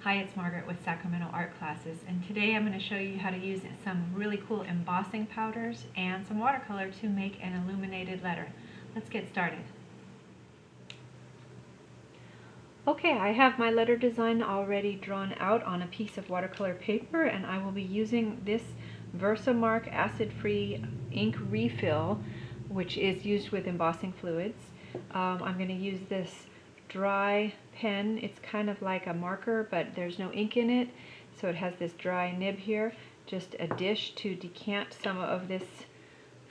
Hi, it's Margaret with Sacramento Art Classes, and today I'm going to show you how to use some really cool embossing powders and some watercolor to make an illuminated letter. Let's get started. Okay, I have my letter design already drawn out on a piece of watercolor paper, and I will be using this Versamark acid-free ink refill, which is used with embossing fluids. I'm going to use this dry pen. It's kind of like a marker, but there's no ink in it, so it has this dry nib here. Just a dish to decant some of this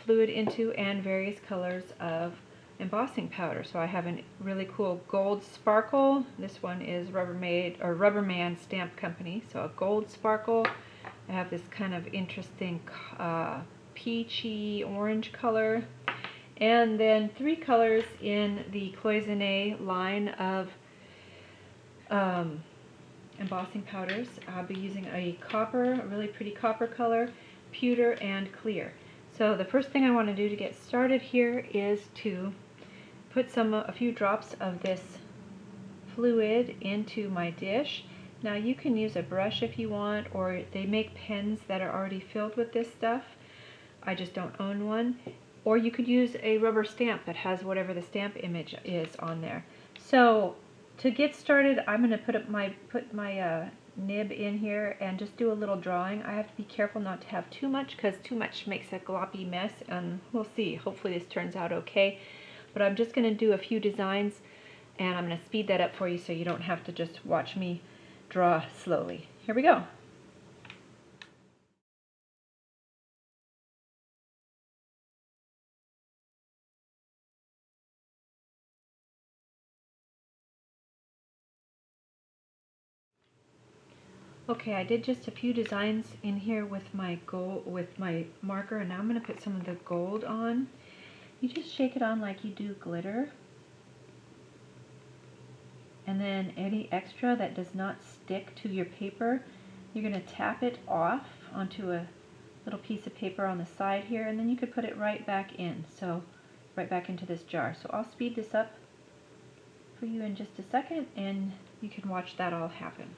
fluid into, and various colors of embossing powder. So I have a really cool gold sparkle. This one is Rubbermaid or Rubberman Stamp Company, so a gold sparkle. I have this kind of interesting peachy orange color, and then three colors in the Cloisonne line of embossing powders. I'll be using a copper, a really pretty copper color, pewter, and clear. So the first thing I want to do to get started here is to put a few drops of this fluid into my dish. Now you can use a brush if you want, or they make pens that are already filled with this stuff. I just don't own one. Or you could use a rubber stamp that has whatever the stamp image is on there. So to get started, I'm going to put my nib in here and just do a little drawing. I have to be careful not to have too much, because too much makes a gloppy mess, and we'll see. Hopefully this turns out okay. But I'm just going to do a few designs, and I'm going to speed that up for you so you don't have to just watch me draw slowly. Here we go. Okay, I did just a few designs in here with my marker, and now I'm going to put some of the gold on. You just shake it on like you do glitter, and then any extra that does not stick to your paper, you're going to tap it off onto a little piece of paper on the side here, and then you could put it right back in, so right back into this jar. So I'll speed this up for you in just a second, and you can watch that all happen.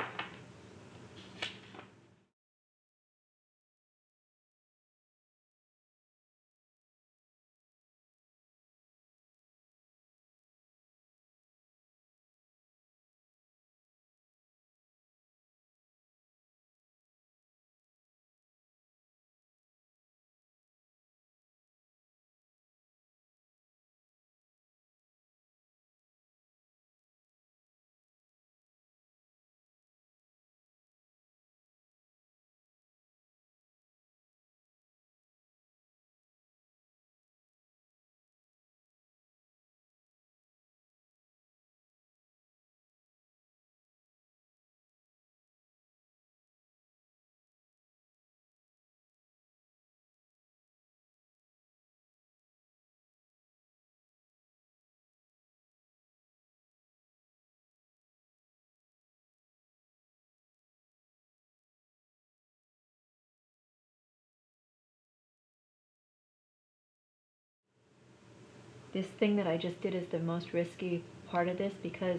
This thing that I just did is the most risky part of this, because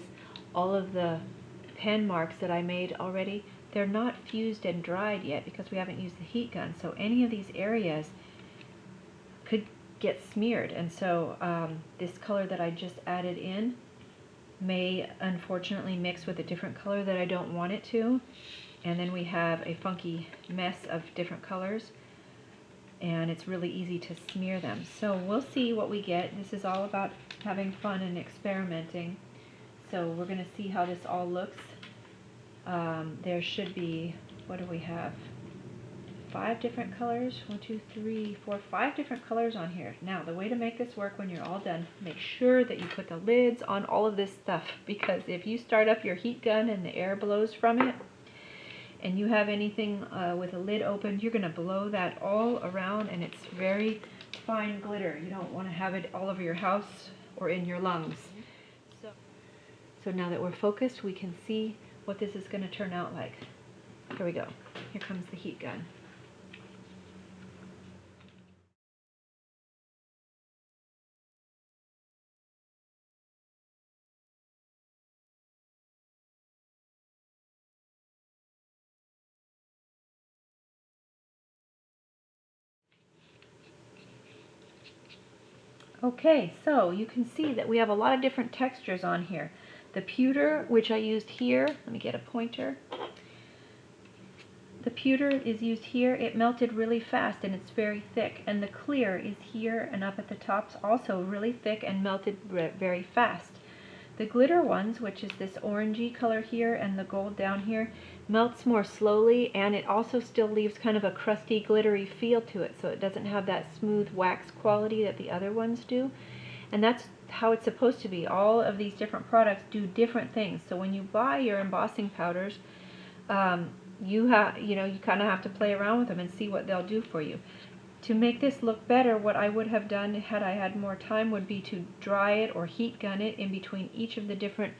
all of the pen marks that I made already, they're not fused and dried yet because we haven't used the heat gun. So any of these areas could get smeared, and so this color that I just added in may unfortunately mix with a different color that I don't want it to, and then we have a funky mess of different colors, and it's really easy to smear them. So we'll see what we get. This is all about having fun and experimenting. So we're going to see how this all looks. There should be, what do we have? 5 different colors. 1, 2, 3, 4, 5 different colors on here. Now, the way to make this work when you're all done, make sure that you put the lids on all of this stuff, because if you start up your heat gun and the air blows from it, and you have anything with a lid open, you're going to blow that all around, and it's very fine glitter. You don't want to have it all over your house or in your lungs. So now that we're focused, we can see what this is going to turn out like. Here we go. Here comes the heat gun. Okay, so you can see that we have a lot of different textures on here. The pewter, which I used here, let me get a pointer. The pewter is used here. It melted really fast and it's very thick. And the clear is here and up at the top, also really thick and melted very fast. The glitter ones, which is this orangey color here and the gold down here, melts more slowly, and it also still leaves kind of a crusty, glittery feel to it, so it doesn't have that smooth wax quality that the other ones do. And that's how it's supposed to be. All of these different products do different things. So when you buy your embossing powders, you kind of have to play around with them and see what they'll do for you. To make this look better, what I would have done had I had more time would be to dry it or heat gun it in between each of the different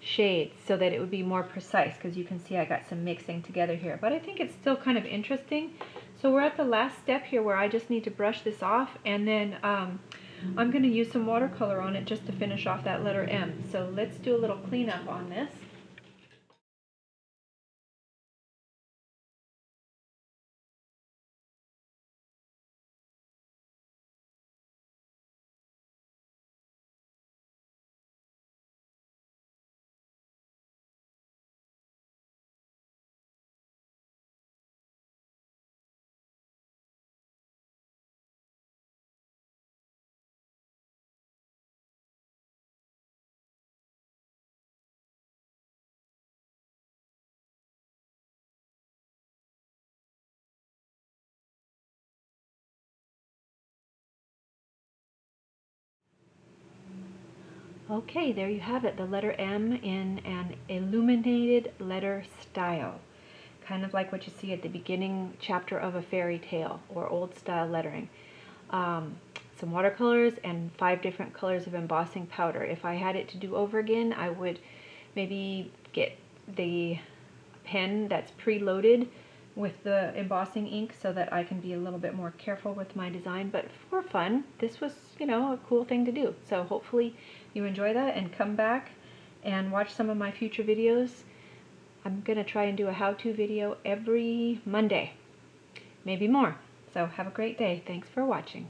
shades so that it would be more precise, because you can see I got some mixing together here. But I think it's still kind of interesting. So we're at the last step here where I just need to brush this off, and then I'm going to use some watercolor on it just to finish off that letter M. So let's do a little cleanup on this. Okay, there you have it, the letter M in an illuminated letter style. Kind of like what you see at the beginning chapter of a fairy tale or old style lettering. Some watercolors and 5 different colors of embossing powder. If I had it to do over again, I would maybe get the pen that's preloaded with the embossing ink so that I can be a little bit more careful with my design. But for fun, this was, a cool thing to do. So hopefully you enjoy that and come back and watch some of my future videos. I'm going to try and do a how-to video every Monday, maybe more. So have a great day. Thanks for watching.